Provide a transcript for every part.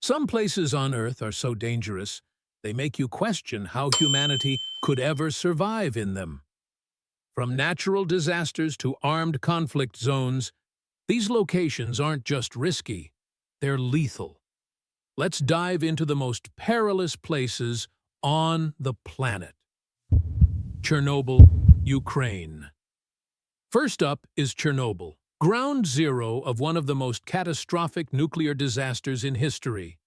Some places on Earth are so dangerous, they make you question how humanity could ever survive in them. From natural disasters to armed conflict zones, these locations aren't just risky, they're lethal. Let's dive into the most perilous places on the planet. Chernobyl, Ukraine. First up is Chernobyl, ground zero of one of the most catastrophic nuclear disasters in history.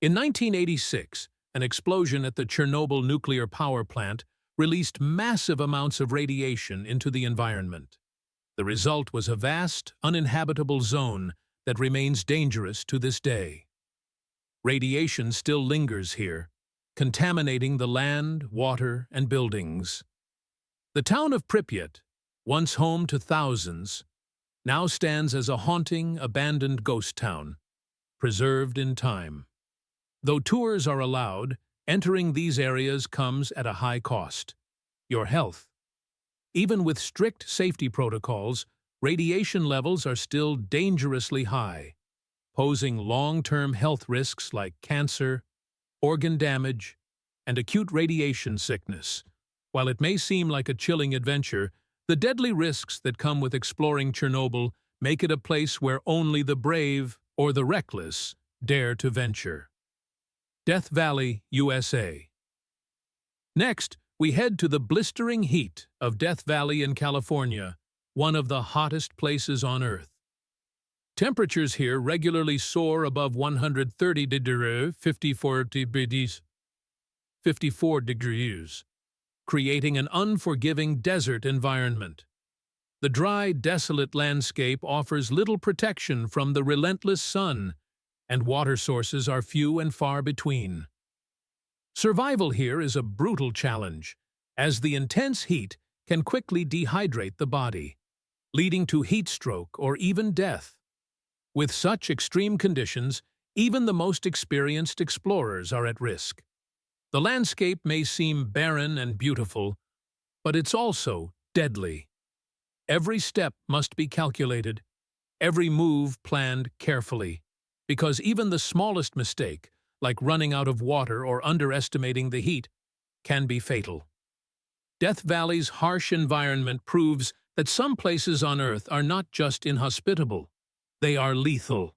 In 1986, an explosion at the Chernobyl nuclear power plant released massive amounts of radiation into the environment. The result was a vast, uninhabitable zone that remains dangerous to this day. Radiation still lingers here, contaminating the land, water, and buildings. The town of Pripyat, once home to thousands, now stands as a haunting, abandoned ghost town, preserved in time. Though tours are allowed, entering these areas comes at a high cost: your health. Even with strict safety protocols, radiation levels are still dangerously high, posing long-term health risks like cancer, organ damage, and acute radiation sickness. While it may seem like a chilling adventure, the deadly risks that come with exploring Chernobyl make it a place where only the brave or the reckless dare to venture. Death Valley, USA. Next, we head to the blistering heat of Death Valley in California, one of the hottest places on Earth. Temperatures here regularly soar above 130 degrees, 54 degrees, creating an unforgiving desert environment. The dry, desolate landscape offers little protection from the relentless sun, and water sources are few and far between. Survival here is a brutal challenge, as the intense heat can quickly dehydrate the body, leading to heat stroke or even death. With such extreme conditions, even the most experienced explorers are at risk. The landscape may seem barren and beautiful, but it's also deadly. Every step must be calculated, every move planned carefully, because even the smallest mistake, like running out of water or underestimating the heat, can be fatal. Death Valley's harsh environment proves that some places on Earth are not just inhospitable, they are lethal.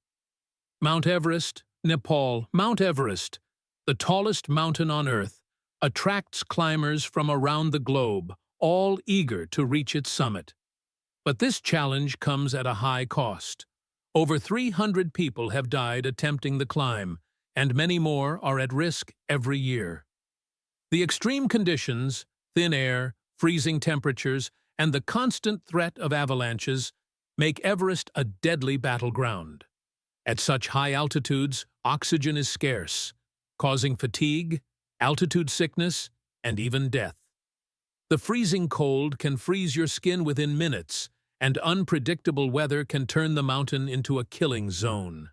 Mount Everest, Nepal. Mount Everest, the tallest mountain on Earth, attracts climbers from around the globe, all eager to reach its summit. But this challenge comes at a high cost. Over 300 people have died attempting the climb, and many more are at risk every year. The extreme conditions, thin air, freezing temperatures, and the constant threat of avalanches make Everest a deadly battleground. At such high altitudes, oxygen is scarce, causing fatigue, altitude sickness, and even death. The freezing cold can freeze your skin within minutes, and unpredictable weather can turn the mountain into a killing zone.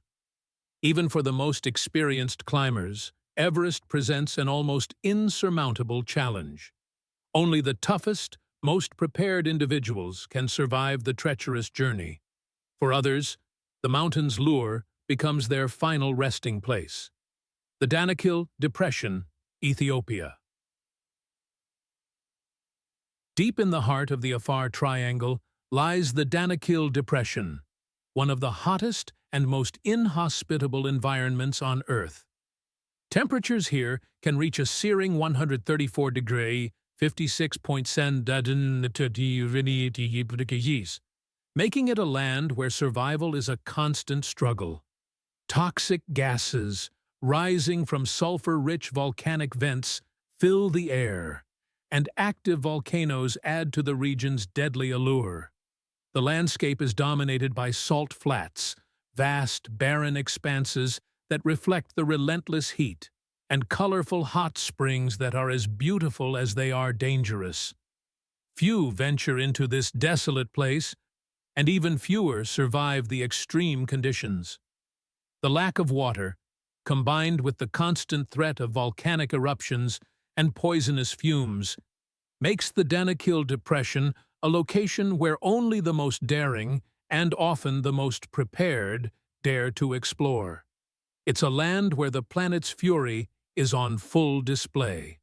Even for the most experienced climbers, Everest presents an almost insurmountable challenge. Only the toughest, most prepared individuals can survive the treacherous journey. For others, the mountain's lure becomes their final resting place. The Danakil Depression, Ethiopia. Deep in the heart of the Afar Triangle lies the Danakil Depression, one of the hottest and most inhospitable environments on Earth. Temperatures here can reach a searing 134 degrees, 56.7 degrees, making it a land where survival is a constant struggle. Toxic gases, rising from sulfur-rich volcanic vents, fill the air, and active volcanoes add to the region's deadly allure. The landscape is dominated by salt flats, vast, barren expanses that reflect the relentless heat, and colorful hot springs that are as beautiful as they are dangerous. Few venture into this desolate place, and even fewer survive the extreme conditions. The lack of water, combined with the constant threat of volcanic eruptions and poisonous fumes, makes the Danakil Depression a location where only the most daring, and often the most prepared, dare to explore. It's a land where the planet's fury is on full display.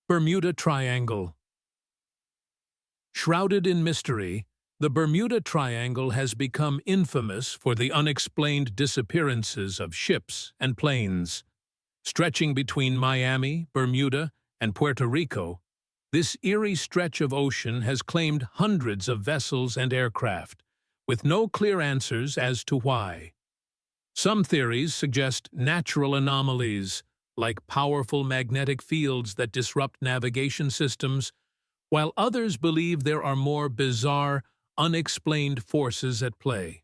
Bermuda Triangle. Shrouded in mystery, the Bermuda Triangle has become infamous for the unexplained disappearances of ships and planes. Stretching between Miami, Bermuda, and Puerto Rico, this eerie stretch of ocean has claimed hundreds of vessels and aircraft, with no clear answers as to why. Some theories suggest natural anomalies, like powerful magnetic fields that disrupt navigation systems, while others believe there are more bizarre, unexplained forces at play.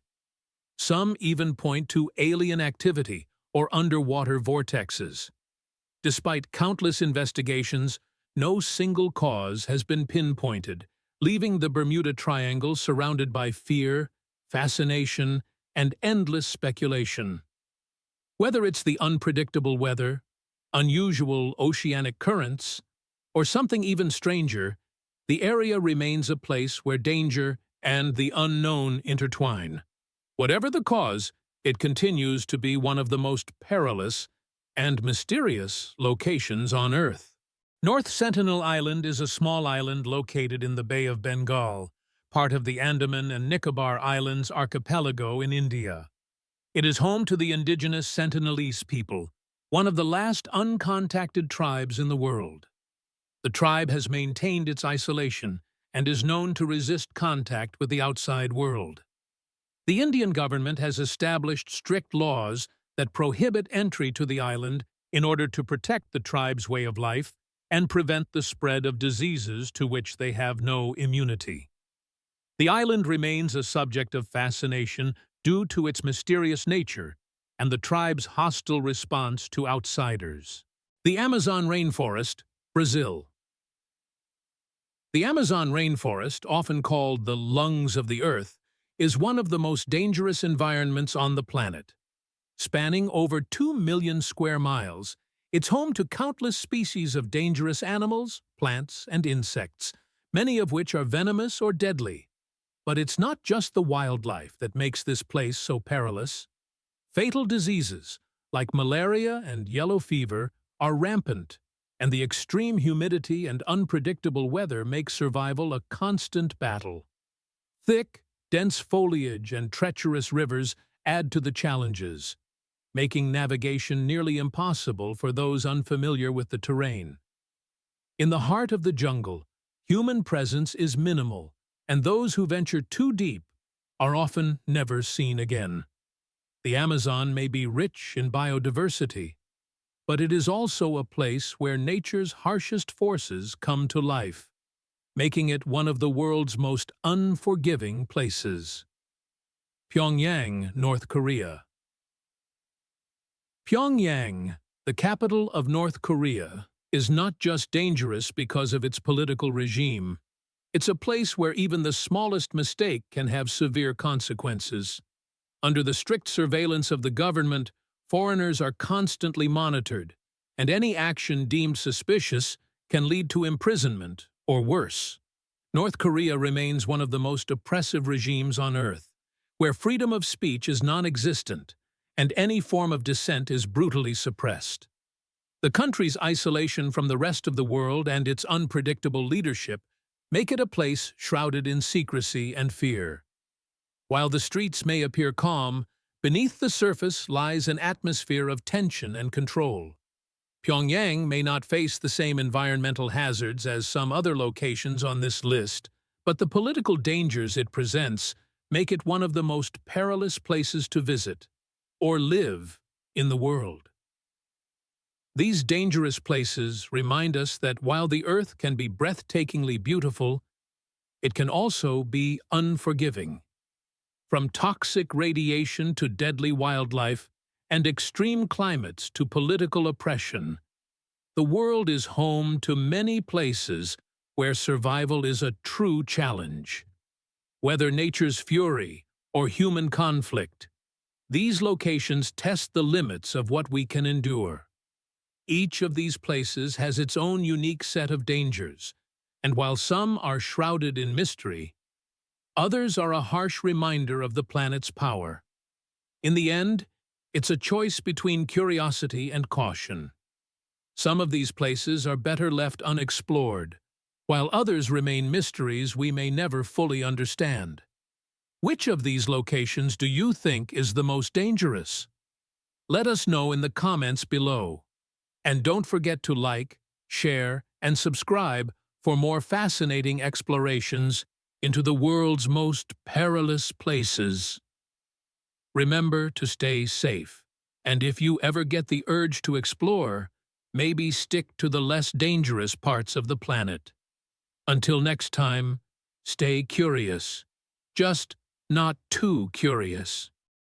Some even point to alien activity or underwater vortexes. Despite countless investigations, no single cause has been pinpointed, leaving the Bermuda Triangle surrounded by fear, fascination, and endless speculation. Whether it's the unpredictable weather, unusual oceanic currents, or something even stranger, the area remains a place where danger and the unknown intertwine. Whatever the cause, it continues to be one of the most perilous and mysterious locations on Earth. North Sentinel Island is a small island located in the Bay of Bengal, part of the Andaman and Nicobar Islands archipelago in India. It is home to the indigenous Sentinelese people, one of the last uncontacted tribes in the world. The tribe has maintained its isolation and is known to resist contact with the outside world. The Indian government has established strict laws that prohibit entry to the island in order to protect the tribe's way of life and prevent the spread of diseases to which they have no immunity. The island remains a subject of fascination due to its mysterious nature and the tribe's hostile response to outsiders. The Amazon rainforest, Brazil. The Amazon rainforest, often called the lungs of the earth, is one of the most dangerous environments on the planet. Spanning over 2 million square miles, it's home to countless species of dangerous animals, plants, and insects, many of which are venomous or deadly. But it's not just the wildlife that makes this place so perilous. Fatal diseases, like malaria and yellow fever, are rampant, and the extreme humidity and unpredictable weather make survival a constant battle. Thick, dense foliage and treacherous rivers add to the challenges, making navigation nearly impossible for those unfamiliar with the terrain. In the heart of the jungle, human presence is minimal, and those who venture too deep are often never seen again. The Amazon may be rich in biodiversity, but it is also a place where nature's harshest forces come to life, making it one of the world's most unforgiving places. Pyongyang, North Korea. Pyongyang, the capital of North Korea, is not just dangerous because of its political regime. It's a place where even the smallest mistake can have severe consequences. Under the strict surveillance of the government, foreigners are constantly monitored, and any action deemed suspicious can lead to imprisonment or worse. North Korea remains one of the most oppressive regimes on Earth, where freedom of speech is non-existent and any form of dissent is brutally suppressed. The country's isolation from the rest of the world and its unpredictable leadership make it a place shrouded in secrecy and fear. While the streets may appear calm, beneath the surface lies an atmosphere of tension and control. Pyongyang may not face the same environmental hazards as some other locations on this list, but the political dangers it presents make it one of the most perilous places to visit or live in the world. These dangerous places remind us that while the Earth can be breathtakingly beautiful, it can also be unforgiving. From toxic radiation to deadly wildlife and extreme climates to political oppression, the world is home to many places where survival is a true challenge. Whether nature's fury or human conflict, these locations test the limits of what we can endure. Each of these places has its own unique set of dangers, and while some are shrouded in mystery, others are a harsh reminder of the planet's power. In the end, It's a choice between curiosity and caution. Some of these places are better left unexplored, while others remain mysteries we may never fully understand. Which of these locations do you think is the most dangerous? Let us know in the comments below. And don't forget to like, share, and subscribe for more fascinating explorations into the world's most perilous places. Remember to stay safe, and if you ever get the urge to explore, maybe stick to the less dangerous parts of the planet. Until next time, stay curious. Just not too curious.